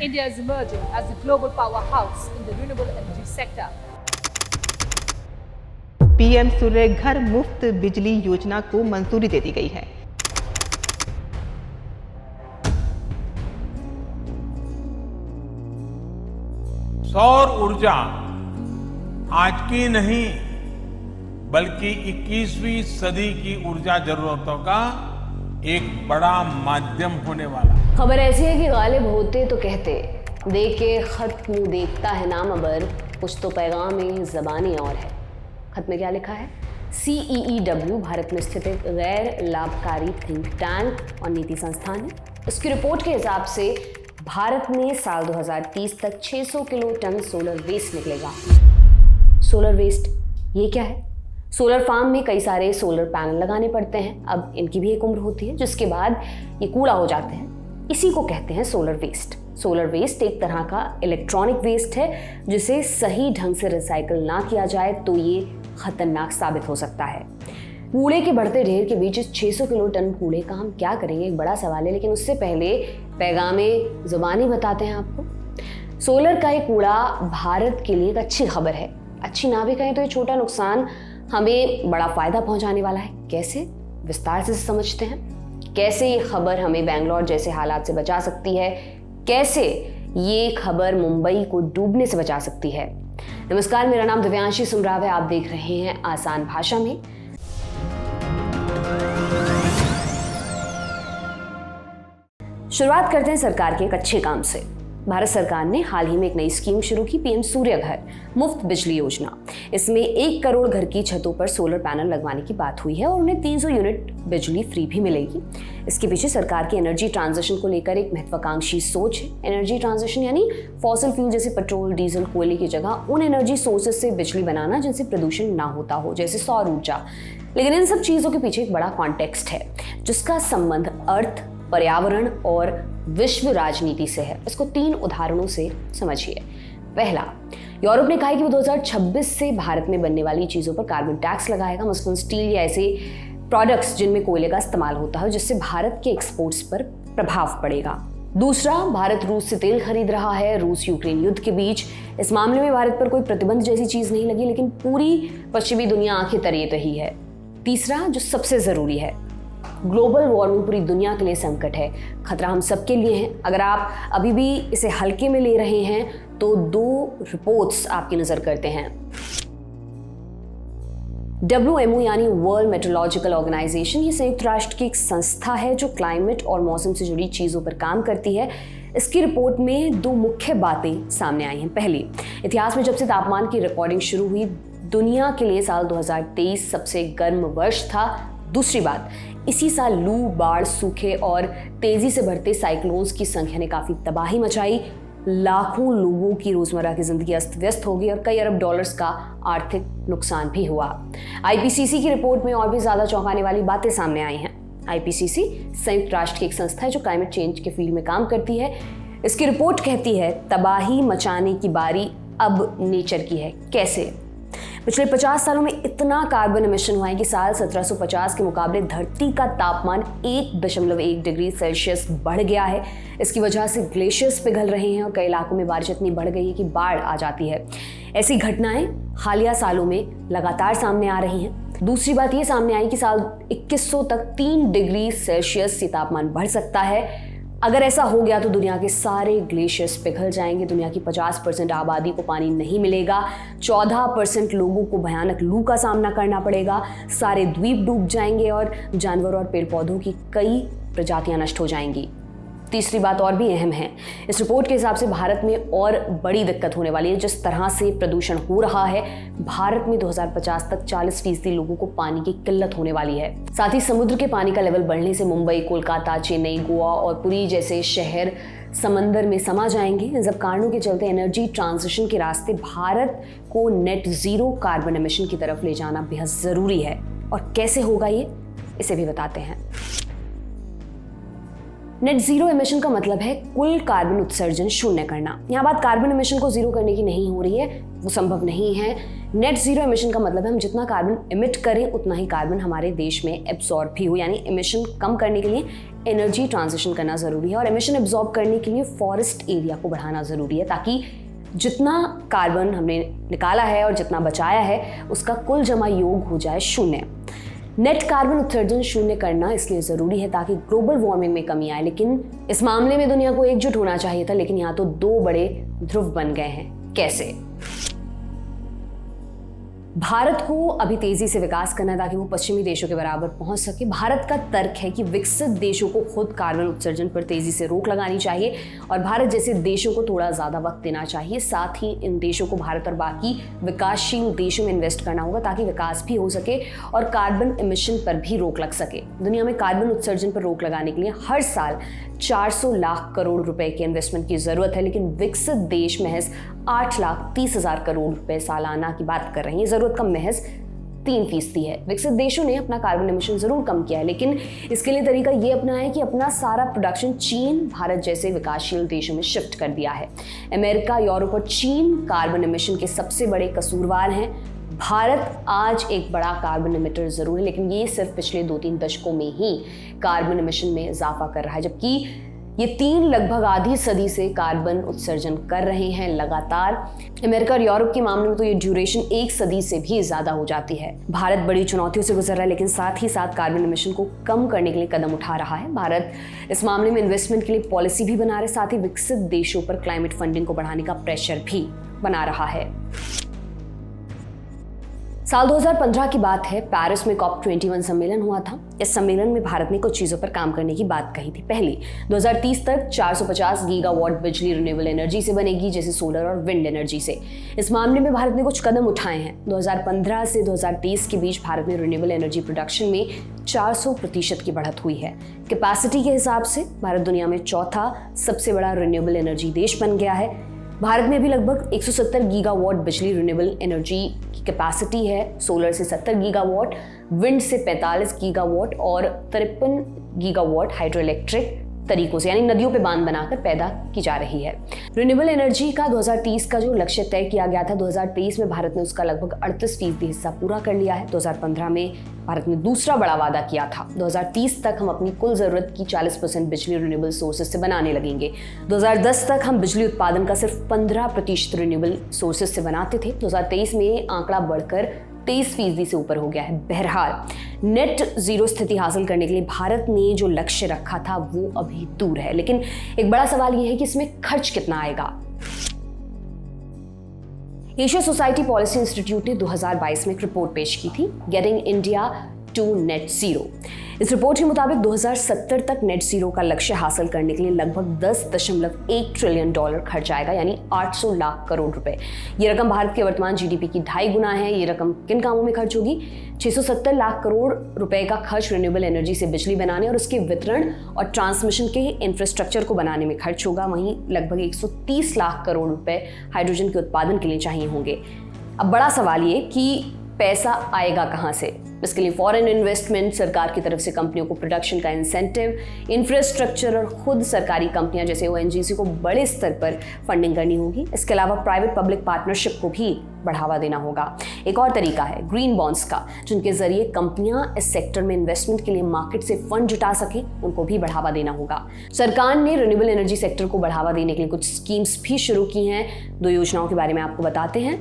India is emerging as a global powerhouse in the renewable energy sector. PM Surya Ghar Muft बिजली योजना को मंजूरी दे दी गई है। सौर ऊर्जा आज की नहीं बल्कि 21वीं सदी की ऊर्जा जरूरतों का एक बड़ा माध्यम होने वाला। खबर ऐसी है कि गालिब होते तो कहते, देख के खत मुंह देखता है नामबर, कुछ तो पैगाम में ज़बानी और है। खत में क्या लिखा है? CEEW भारत में स्थित एक गैर लाभकारी थिंक टैंक और नीति संस्थान है। इसकी रिपोर्ट के हिसाब से भारत में साल 2030 तक 600 किलो टन सोलर वेस्ट निकलेगा। सोलर वेस्ट ये क्या है? सोलर फार्म में कई सारे सोलर पैनल लगाने पड़ते हैं। अब इनकी भी एक उम्र होती है जिसके बाद ये कूड़ा हो जाते हैं। इसी को कहते हैं सोलर वेस्ट। सोलर वेस्ट एक तरह का इलेक्ट्रॉनिक वेस्ट है जिसे सही ढंग से रिसाइकल ना किया जाए तो ये खतरनाक साबित हो सकता है। कूड़े के बढ़ते ढेर के बीच 600 किलो टन कूड़े का हम क्या करेंगे, एक बड़ा सवाल है। लेकिन उससे पहले पैगामे ज़ुबानी बताते हैं आपको। सोलर का ये कूड़ा भारत के लिए एक अच्छी खबर है। अच्छी ना भी कहें तो ये छोटा नुकसान हमें बड़ा फ़ायदा पहुंचाने वाला है। कैसे? विस्तार से समझते हैं। कैसे ये खबर हमें बेंगलोर जैसे हालात से बचा सकती है, कैसे ये खबर मुंबई को डूबने से बचा सकती है। नमस्कार, मेरा नाम दिव्यांशी सुमराव है। आप देख रहे हैं आसान भाषा में। शुरुआत करते हैं सरकार के एक अच्छे काम से। भारत सरकार ने हाल ही में एक नई स्कीम शुरू की, पीएम सूर्य घर मुफ्त बिजली योजना। इसमें 1 करोड़ घर की छतों पर सोलर पैनल लगवाने की बात हुई है और उन्हें 300 यूनिट बिजली फ्री भी मिलेगी। इसके पीछे सरकार की एनर्जी ट्रांजिशन को लेकर एक महत्वाकांक्षी सोच है। एनर्जी ट्रांजिशन यानी फॉसिल फ्यूल जैसे पेट्रोल, डीजल, कोयले की जगह उन एनर्जी सोर्सेज से बिजली बनाना जिनसे प्रदूषण ना होता हो, जैसे सौर ऊर्जा। लेकिन इन सब चीज़ों के पीछे एक बड़ा कॉन्टेक्स्ट है जिसका संबंध अर्थ, पर्यावरण और विश्व राजनीति से है। इसको 3 उदाहरणों से समझिए। पहला, यूरोप ने कहा है कि वो 2026 से भारत में बनने वाली चीज़ों पर कार्बन टैक्स लगाएगा, मसलन स्टील या ऐसे प्रोडक्ट्स जिनमें कोयले का इस्तेमाल होता है, जिससे भारत के एक्सपोर्ट्स पर प्रभाव पड़ेगा। दूसरा, भारत रूस से तेल खरीद रहा है। रूस यूक्रेन युद्ध के बीच इस मामले में भारत पर कोई प्रतिबंध जैसी चीज़ नहीं लगी, लेकिन पूरी पश्चिमी दुनिया आंखें तरिए रही है। तीसरा, जो सबसे ज़रूरी है, ग्लोबल वार्मिंग पूरी दुनिया के लिए संकट है, खतरा हम सबके लिए है। अगर आप अभी भी इसे हल्के में ले रहे हैं तो 2 रिपोर्ट्स आपकी नजर करते हैं। WMO यानी वर्ल्ड मेट्रोलॉजिकल ऑर्गेनाइजेशन, ये संयुक्त राष्ट्र की एक संस्था है जो क्लाइमेट और मौसम से जुड़ी चीज़ों पर काम करती है। इसकी रिपोर्ट में 2 मुख्य बातें सामने आई हैं। पहली, इतिहास में जब से तापमान की रिकॉर्डिंग शुरू हुई, दुनिया के लिए साल 2023 सबसे गर्म वर्ष था। दूसरी बात, इसी साल लू, बाढ़, सूखे और तेजी से बढ़ते साइक्लोन्स की संख्या ने काफ़ी तबाही मचाई। लाखों लोगों की रोज़मर्रा की ज़िंदगी अस्त व्यस्त हो गई और कई अरब डॉलर्स का आर्थिक नुकसान भी हुआ। IPCC की रिपोर्ट में और भी ज़्यादा चौंकाने वाली बातें सामने आई हैं। IPCC संयुक्त राष्ट्र की एक संस्था है जो क्लाइमेट चेंज के फील्ड में काम करती है। इसकी रिपोर्ट कहती है तबाही मचाने की बारी अब नेचर की है। कैसे? पिछले 50 सालों में इतना कार्बन एमिशन हुआ है कि साल 1750 के मुकाबले धरती का तापमान 1.1 डिग्री सेल्सियस बढ़ गया है। इसकी वजह से ग्लेशियर्स पिघल रहे हैं और कई इलाकों में बारिश इतनी बढ़ गई है कि बाढ़ आ जाती है। ऐसी घटनाएं हालिया सालों में लगातार सामने आ रही हैं। दूसरी बात ये सामने आई कि साल 2100 तक 3 डिग्री सेल्सियस से तापमान बढ़ सकता है। अगर ऐसा हो गया तो दुनिया के सारे ग्लेशियर्स पिघल जाएंगे, दुनिया की 50% आबादी को पानी नहीं मिलेगा, 14% लोगों को भयानक लू का सामना करना पड़ेगा, सारे द्वीप डूब जाएंगे और जानवर और पेड़ पौधों की कई प्रजातियां नष्ट हो जाएंगी। तीसरी बात और भी अहम है। इस रिपोर्ट के हिसाब से भारत में और बड़ी दिक्कत होने वाली है। जिस तरह से प्रदूषण हो रहा है, भारत में 2050 तक 40% लोगों को पानी की किल्लत होने वाली है। साथ ही समुद्र के पानी का लेवल बढ़ने से मुंबई, कोलकाता, चेन्नई, गोवा और पुरी जैसे शहर समंदर में समा जाएंगे। इन सब कारणों के चलते एनर्जी ट्रांजिशन के रास्ते भारत को नेट ज़ीरो कार्बन एमिशन की तरफ ले जाना बेहद ज़रूरी है। और कैसे होगा ये, इसे भी बताते हैं। नेट जीरो एमिशन का मतलब है कुल कार्बन उत्सर्जन शून्य करना। यहाँ बात कार्बन एमिशन को जीरो करने की नहीं हो रही है, वो संभव नहीं है। नेट जीरो एमिशन का मतलब है हम जितना कार्बन एमिट करें उतना ही कार्बन हमारे देश में एब्सॉर्ब भी हो, यानी एमिशन कम करने के लिए एनर्जी ट्रांजिशन करना ज़रूरी है और एमिशन एब्जॉर्ब करने के लिए फॉरेस्ट एरिया को बढ़ाना ज़रूरी है, ताकि जितना कार्बन हमने निकाला है और जितना बचाया है उसका कुल जमा योग हो जाए शून्य। नेट कार्बन उत्सर्जन शून्य करना इसलिए ज़रूरी है ताकि ग्लोबल वार्मिंग में कमी आए, लेकिन इस मामले में दुनिया को एकजुट होना चाहिए था, लेकिन यहाँ तो दो बड़े ध्रुव बन गए हैं। कैसे? भारत को अभी तेजी से विकास करना है ताकि वो पश्चिमी देशों के बराबर पहुंच सके। भारत का तर्क है कि विकसित देशों को खुद कार्बन उत्सर्जन पर तेजी से रोक लगानी चाहिए और भारत जैसे देशों को थोड़ा ज्यादा वक्त देना चाहिए। साथ ही इन देशों को भारत और बाकी विकासशील देशों में इन्वेस्ट करना होगा ताकि विकास भी हो सके और कार्बन एमिशन पर भी रोक लग सके। दुनिया में कार्बन उत्सर्जन पर रोक लगाने के लिए हर साल 400 लाख करोड़ रुपए के इन्वेस्टमेंट की जरूरत है, लेकिन विकसित देश महज 8,30,000 करोड़ रुपए सालाना की बात कर रहे हैं। जरूरत का महज 3% है। विकसित देशों ने अपना कार्बन एमिशन जरूर कम किया है, लेकिन इसके लिए तरीका ये अपना है कि अपना सारा प्रोडक्शन चीन, भारत जैसे विकासशील देशों में शिफ्ट कर दिया है। अमेरिका, यूरोप और चीन कार्बन एमिशन के सबसे बड़े कसूरवार हैं। भारत आज एक बड़ा कार्बन एमिटर जरूर है, लेकिन ये सिर्फ पिछले 2-3 दशकों में ही कार्बन एमिशन में इजाफा कर रहा है, जबकि ये 3 लगभग आधी सदी से कार्बन उत्सर्जन कर रहे हैं लगातार। अमेरिका और यूरोप के मामले में तो ये ड्यूरेशन 1 सदी से भी ज्यादा हो जाती है। भारत बड़ी चुनौतियों से गुजर रहा है, लेकिन साथ ही साथ कार्बन एमिशन को कम करने के लिए कदम उठा रहा है। भारत इस मामले में इन्वेस्टमेंट के लिए पॉलिसी भी बना रहा है, साथ ही विकसित देशों पर क्लाइमेट फंडिंग को बढ़ाने का प्रेशर भी बना रहा है। साल 2015 की बात है, पेरिस में COP21 सम्मेलन हुआ था। इस सम्मेलन में भारत ने कुछ चीजों पर काम करने की बात कही थी। पहली, 2030 तक 450 गीगावाट बिजली रिन्यूएबल एनर्जी से बनेगी, जैसे सोलर और विंड एनर्जी से। इस मामले में भारत ने कुछ कदम उठाए हैं। 2015 से 2023 के बीच भारत में रिन्यूएबल एनर्जी प्रोडक्शन में 400% की बढ़त हुई है। कैपेसिटी के हिसाब से भारत दुनिया में चौथा सबसे बड़ा रिन्यूएबल एनर्जी देश बन गया है। भारत में भी लगभग 170 गीगावाट बिजली रिन्यूएबल एनर्जी की कैपेसिटी है। सोलर से 70 गीगावाट, विंड से 45 गीगावाट और 53 गीगावाट हाइड्रो इलेक्ट्रिक तरीकों से, यानी नदियों पे बांध बनाकर पैदा की जा रही है। रिन्यूएबल एनर्जी का 2030 का जो लक्ष्य तय किया गया था, 2023 में भारत ने उसका लगभग 38% हिस्सा पूरा कर लिया है। 2015 में भारत ने दूसरा बड़ा वादा किया था, 2030 तक हम अपनी कुल जरूरत की 40% बिजली रिन्यूएबल सोर्सेज से बनाने लगेंगे। 2010 तक हम बिजली उत्पादन का सिर्फ 15% रिन्यूएबल सोर्सेज से बनाते थे। 2023 में आंकड़ा बढ़कर 23% से ऊपर हो गया है। बहरहाल, नेट जीरो स्थिति हासिल करने के लिए भारत ने जो लक्ष्य रखा था वो अभी दूर है, लेकिन एक बड़ा सवाल ये है कि इसमें खर्च कितना आएगा। एशिया सोसाइटी पॉलिसी इंस्टीट्यूट ने 2022 में एक रिपोर्ट पेश की थी, getting India to net zero. इस रिपोर्ट के मुताबिक 2070 तक नेट जीरो का लक्ष्य हासिल करने के लिए लगभग $10.1 ट्रिलियन खर्च आएगा, यानी 800 लाख करोड़ रुपए। ये रकम भारत के वर्तमान जीडीपी की 2.5 गुना है। ये रकम किन कामों में खर्च होगी? 670 लाख करोड़ रुपए का खर्च रिन्यूएबल एनर्जी से बिजली बनाने और उसके वितरण और ट्रांसमिशन के इंफ्रास्ट्रक्चर को बनाने में खर्च होगा। वहीं लगभग 130 लाख करोड़ रुपए हाइड्रोजन के उत्पादन के लिए चाहिए होंगे। अब बड़ा सवाल ये कि पैसा आएगा कहां से? इसके लिए फॉरेन इन्वेस्टमेंट, सरकार की तरफ से कंपनियों को प्रोडक्शन का इंसेंटिव, इंफ्रास्ट्रक्चर और खुद सरकारी कंपनियां जैसे ONGC को बड़े स्तर पर फंडिंग करनी होगी। इसके अलावा प्राइवेट पब्लिक पार्टनरशिप को भी बढ़ावा देना होगा। एक और तरीका है ग्रीन बॉन्ड्स का, जिनके जरिए कंपनियां इस सेक्टर में इन्वेस्टमेंट के लिए मार्केट से फंड जुटा सके, उनको भी बढ़ावा देना होगा। सरकार ने रिन्यूएबल एनर्जी सेक्टर को बढ़ावा देने के लिए कुछ स्कीम्स भी शुरू की हैं। 2 योजनाओं के बारे में आपको बताते हैं।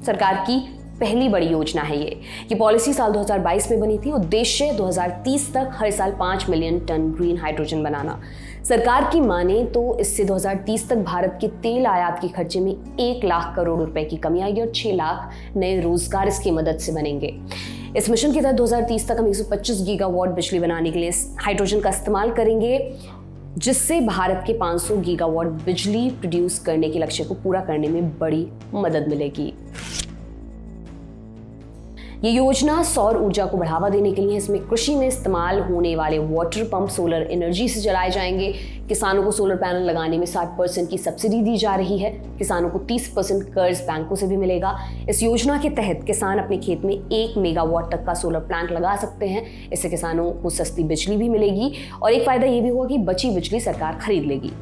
सरकार की पहली बड़ी योजना है ये पॉलिसी साल 2022 में बनी थी। उद्देश्य 2030 तक हर साल 5 मिलियन टन ग्रीन हाइड्रोजन बनाना। सरकार की माने तो इससे 2030 तक भारत के तेल आयात के खर्चे में 1 लाख करोड़ रुपए की कमी आएगी और 6 लाख नए रोजगार इसकी मदद से बनेंगे। इस मिशन के तहत 2030 तक हम 125 गीगावाट बिजली बनाने के लिए हाइड्रोजन का इस्तेमाल करेंगे, जिससे भारत के 500 गीगावाट बिजली प्रोड्यूस करने के लक्ष्य को पूरा करने में बड़ी मदद मिलेगी। ये योजना सौर ऊर्जा को बढ़ावा देने के लिए, इसमें कृषि में इस्तेमाल होने वाले वाटर पंप सोलर एनर्जी से चलाए जाएंगे। किसानों को सोलर पैनल लगाने में 60% की सब्सिडी दी जा रही है। किसानों को 30% कर्ज बैंकों से भी मिलेगा। इस योजना के तहत किसान अपने खेत में 1 मेगावाट तक का सोलर प्लांट लगा सकते हैं। इससे किसानों को सस्ती बिजली भी मिलेगी और एक फायदा ये भी होगा कि बची बिजली सरकार खरीद लेगी।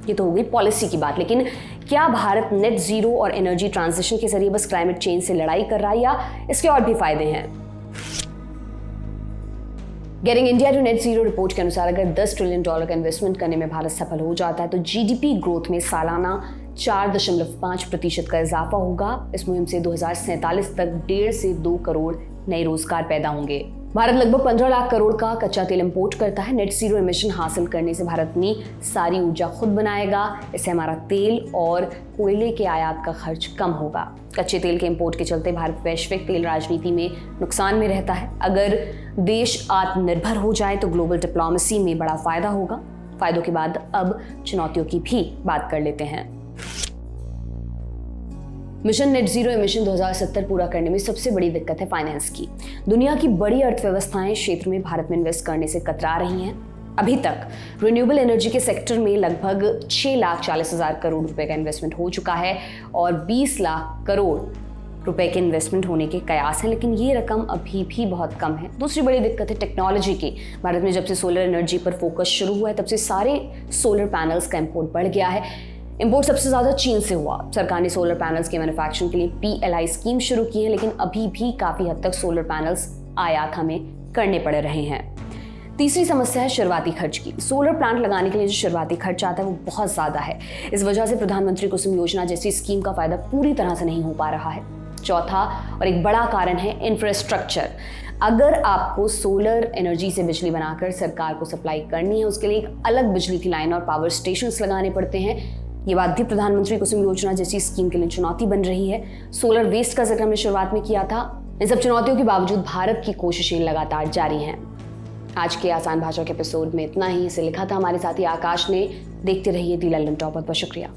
ये तो हो गई पॉलिसी की बात, लेकिन क्या भारत नेट जीरो और एनर्जी ट्रांजिशन के जरिए बस क्लाइमेट चेंज से लड़ाई कर रहा है या इसके और भी फायदे हैं? Getting India to net zero report के अनुसार अगर $10 ट्रिलियन का इन्वेस्टमेंट करने में भारत सफल हो जाता है तो जीडीपी ग्रोथ में सालाना 4.5% का इजाफा होगा। इस मुहिम से 2047 तक 1.5 से 2 करोड़ नए रोजगार पैदा होंगे। भारत लगभग 15 लाख करोड़ का कच्चा तेल इंपोर्ट करता है। नेट जीरो एमिशन हासिल करने से भारत अपनी सारी ऊर्जा खुद बनाएगा। इससे हमारा तेल और कोयले के आयात का खर्च कम होगा। कच्चे तेल के इंपोर्ट के चलते भारत वैश्विक तेल राजनीति में नुकसान में रहता है। अगर देश आत्मनिर्भर हो जाए तो ग्लोबल डिप्लोमेसी में बड़ा फायदा होगा। फायदों के बाद अब चुनौतियों की भी बात कर लेते हैं। मिशन नेट जीरो एमिशन 2070 पूरा करने में सबसे बड़ी दिक्कत है फाइनेंस की। दुनिया की बड़ी अर्थव्यवस्थाएं क्षेत्र में भारत में इन्वेस्ट करने से कतरा रही हैं। अभी तक रिन्यूएबल एनर्जी के सेक्टर में लगभग 6,40,000 करोड़ रुपए का इन्वेस्टमेंट हो चुका है और 20 लाख करोड़ रुपए के इन्वेस्टमेंट होने के कयास हैं, लेकिन ये रकम अभी भी बहुत कम है। दूसरी बड़ी दिक्कत है टेक्नोलॉजी की। भारत में जब से सोलर एनर्जी पर फोकस शुरू हुआ है तब से सारे सोलर पैनल्स का इंपोर्ट बढ़ गया है। इंपोर्ट सबसे ज़्यादा चीन से हुआ। सरकार ने सोलर पैनल्स के मैन्युफैक्चरिंग के लिए PLI स्कीम शुरू की है, लेकिन अभी भी काफ़ी हद तक सोलर पैनल्स आयात हमें करने पड़ रहे हैं। तीसरी समस्या है शुरुआती खर्च की। सोलर प्लांट लगाने के लिए जो शुरुआती खर्च आता है वो बहुत ज़्यादा है। इस वजह से प्रधानमंत्री कुसुम योजना जैसी स्कीम का फायदा पूरी तरह से नहीं हो पा रहा है। चौथा और एक बड़ा कारण है इंफ्रास्ट्रक्चर। अगर आपको सोलर एनर्जी से बिजली बनाकर सरकार को सप्लाई करनी है, उसके लिए एक अलग बिजली की लाइन और पावर स्टेशंस लगाने पड़ते हैं। ये बात भी प्रधानमंत्री कुसुम योजना जैसी स्कीम के लिए चुनौती बन रही है। सोलर वेस्ट का जिक्र हमने शुरुआत में किया था। इन सब चुनौतियों के बावजूद भारत की कोशिशें लगातार जारी हैं। आज के आसान भाषा के एपिसोड में इतना ही। इसे लिखा था हमारे साथी आकाश ने। देखते रहिए दी लंदन टॉप। बहुत शुक्रिया।